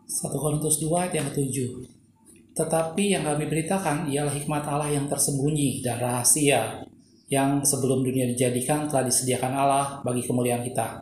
1 Korintus 2 ayat yang ke-7. Tetapi yang kami beritakan ialah hikmat Allah yang tersembunyi dan rahasia, yang sebelum dunia dijadikan telah disediakan Allah bagi kemuliaan kita.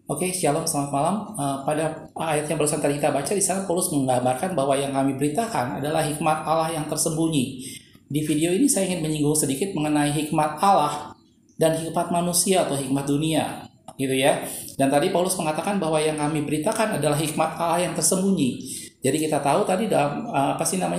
Oke, shalom, selamat malam. Pada ayat yang barusan tadi kita baca, di sana Paulus menggambarkan bahwa yang kami beritakan adalah hikmat Allah yang tersembunyi. Di video ini saya ingin menyinggung sedikit mengenai hikmat Allah dan hikmat manusia atau hikmat dunia, gitu ya. Dan tadi Paulus mengatakan bahwa yang kami beritakan adalah hikmat Allah yang tersembunyi. Jadi kita tahu tadi dalam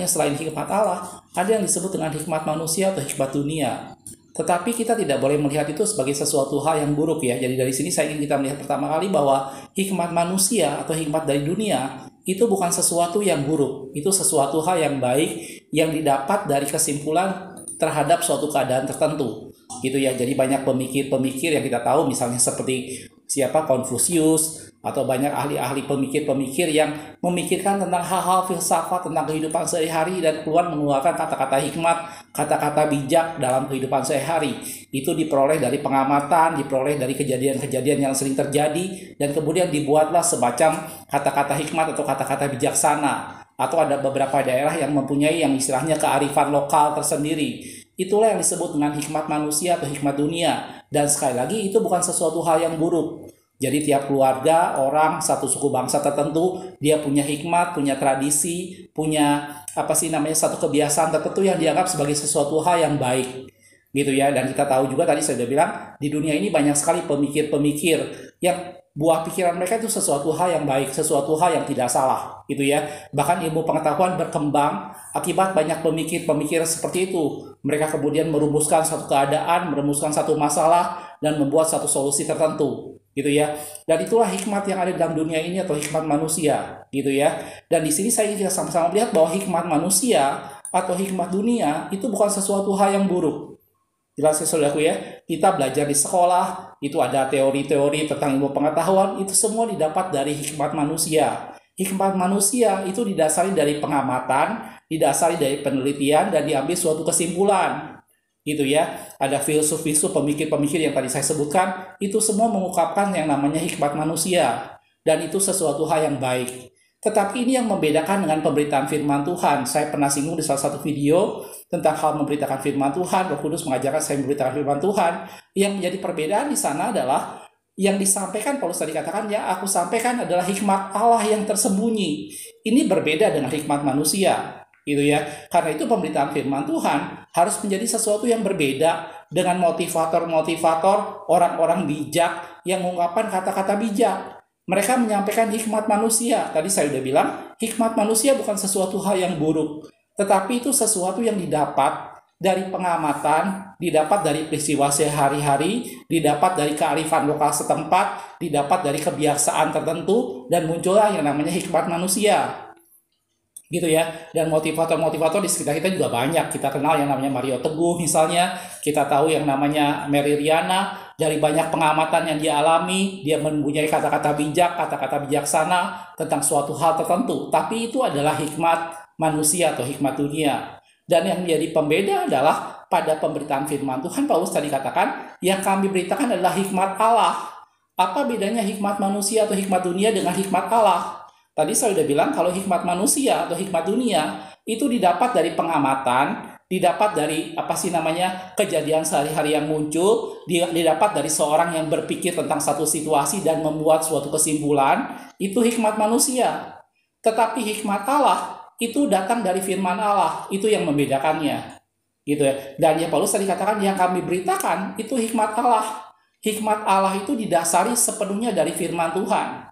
selain hikmat Allah, ada yang disebut dengan hikmat manusia atau hikmat dunia. Tetapi kita tidak boleh melihat itu sebagai sesuatu hal yang buruk ya. Jadi dari sini saya ingin kita melihat pertama kali bahwa hikmat manusia atau hikmat dari dunia itu bukan sesuatu yang buruk. Itu sesuatu hal yang baik yang didapat dari kesimpulan terhadap suatu keadaan tertentu. Gitu ya. Jadi banyak pemikir-pemikir yang kita tahu misalnya seperti Konfusius atau banyak ahli-ahli pemikir-pemikir yang memikirkan tentang hal-hal filsafat tentang kehidupan sehari-hari dan keluar mengeluarkan kata-kata hikmat, kata-kata bijak dalam kehidupan sehari. Itu diperoleh dari pengamatan, diperoleh dari kejadian-kejadian yang sering terjadi, dan kemudian dibuatlah semacam kata-kata hikmat atau kata-kata bijaksana. Atau ada beberapa daerah yang mempunyai yang istilahnya kearifan lokal tersendiri. Itulah yang disebut dengan hikmat manusia atau hikmat dunia. Dan sekali lagi itu bukan sesuatu hal yang buruk. Jadi tiap keluarga, orang, satu suku bangsa tertentu, dia punya hikmat, punya tradisi, punya satu kebiasaan tertentu yang dianggap sebagai sesuatu hal yang baik. Gitu ya. Dan kita tahu juga tadi saya sudah bilang, di dunia ini banyak sekali pemikir-pemikir yang buah pikiran mereka itu sesuatu hal yang baik, sesuatu hal yang tidak salah, gitu ya. Bahkan ilmu pengetahuan berkembang akibat banyak pemikir-pemikir seperti itu. Mereka kemudian merumuskan satu keadaan, merumuskan satu masalah, dan membuat satu solusi tertentu, gitu ya. Dan itulah hikmat yang ada dalam dunia ini atau hikmat manusia, gitu ya. Dan di sini saya ingin kita sama-sama melihat bahwa hikmat manusia atau hikmat dunia itu bukan sesuatu hal yang buruk. Jelas ya saudaraku ya, kita belajar di sekolah, itu ada teori-teori tentang ilmu pengetahuan, itu semua didapat dari hikmat manusia. Hikmat manusia itu didasari dari pengamatan, didasari dari penelitian, dan diambil suatu kesimpulan. Gitu ya, ada filsuf-filsuf, pemikir-pemikir yang tadi saya sebutkan, itu semua mengungkapkan yang namanya hikmat manusia. Dan itu sesuatu hal yang baik. Tetapi ini yang membedakan dengan pemberitaan firman Tuhan. Saya pernah singgung di salah satu video tentang hal memberitakan firman Tuhan. Roh Kudus mengajarkan saya memberitakan firman Tuhan. Yang menjadi perbedaan di sana adalah yang disampaikan Paulus tadi katakan, ya aku sampaikan adalah hikmat Allah yang tersembunyi. Ini berbeda dengan hikmat manusia, gitu ya. Karena itu pemberitaan firman Tuhan harus menjadi sesuatu yang berbeda dengan motivator-motivator orang-orang bijak yang mengungkapkan kata-kata bijak. Mereka menyampaikan hikmat manusia. Tadi saya sudah bilang, hikmat manusia bukan sesuatu hal yang buruk. Tetapi itu sesuatu yang didapat dari pengamatan, didapat dari peristiwa sehari-hari, didapat dari kearifan lokal setempat, didapat dari kebiasaan tertentu, dan muncullah yang namanya hikmat manusia. Gitu ya. Dan motivator-motivator di sekitar kita juga banyak. Kita kenal yang namanya Mario Teguh misalnya, kita tahu yang namanya Mary Riana. Dari banyak pengamatan yang dia alami, dia mempunyai kata-kata bijak, kata-kata bijaksana tentang suatu hal tertentu. Tapi itu adalah hikmat manusia atau hikmat dunia. Dan yang menjadi pembeda adalah pada pemberitaan firman Tuhan, Paulus tadi katakan, yang kami beritakan adalah hikmat Allah. Apa bedanya hikmat manusia atau hikmat dunia dengan hikmat Allah? Tadi saya sudah bilang kalau hikmat manusia atau hikmat dunia itu didapat dari pengamatan, didapat dari kejadian sehari-hari yang muncul, didapat dari seorang yang berpikir tentang satu situasi dan membuat suatu kesimpulan, itu hikmat manusia. Tetapi hikmat Allah itu datang dari firman Allah, itu yang membedakannya. Gitu ya. Dan yang Paulus tadi katakan yang kami beritakan itu hikmat Allah. Hikmat Allah itu didasari sepenuhnya dari firman Tuhan.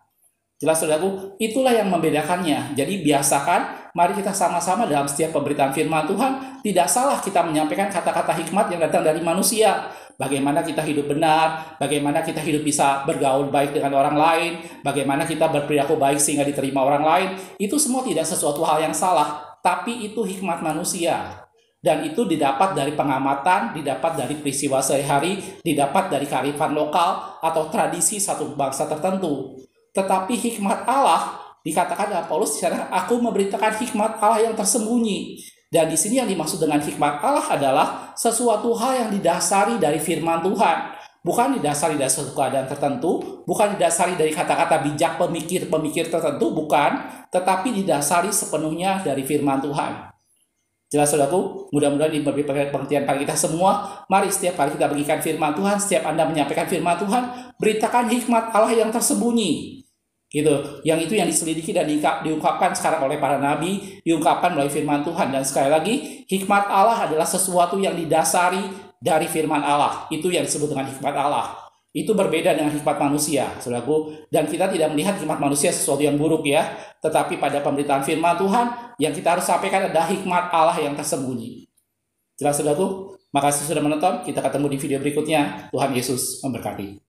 Jelas saudaraku, itulah yang membedakannya. Jadi biasakan, mari kita sama-sama dalam setiap pemberitaan firman Tuhan, tidak salah kita menyampaikan kata-kata hikmat yang datang dari manusia. Bagaimana kita hidup benar, bagaimana kita hidup bisa bergaul baik dengan orang lain, bagaimana kita berperilaku baik sehingga diterima orang lain, itu semua tidak sesuatu hal yang salah, tapi itu hikmat manusia. Dan itu didapat dari pengamatan, didapat dari peristiwa sehari-hari, didapat dari kearifan lokal atau tradisi satu bangsa tertentu. Tetapi hikmat Allah dikatakan dalam Paulus di sana, aku memberitakan hikmat Allah yang tersembunyi. Dan di sini yang dimaksud dengan hikmat Allah adalah sesuatu hal yang didasari dari firman Tuhan. bukan didasari dari suatu keadaan tertentu, bukan didasari dari kata-kata bijak pemikir-pemikir tertentu, bukan, tetapi didasari sepenuhnya dari firman Tuhan. Jelas saudaraku? Mudah-mudahan ini memberi pengertian pada kita semua. Mari setiap kali kita bagikan firman Tuhan, setiap Anda menyampaikan firman Tuhan, beritakan hikmat Allah yang tersembunyi. Gitu. Yang itu yang diselidiki dan diungkapkan sekarang oleh para nabi, diungkapkan melalui firman Tuhan. Dan sekali lagi, hikmat Allah adalah sesuatu yang didasari dari firman Allah. Itu yang disebut dengan hikmat Allah. Itu berbeda dengan hikmat manusia, saudaraku. Dan kita tidak melihat hikmat manusia sesuatu yang buruk ya. Tetapi pada pemberitaan firman Tuhan, yang kita harus sampaikan adalah hikmat Allah yang tersembunyi. Jelas saudaraku? Makasih sudah menonton. Kita ketemu di video berikutnya. Tuhan Yesus memberkati.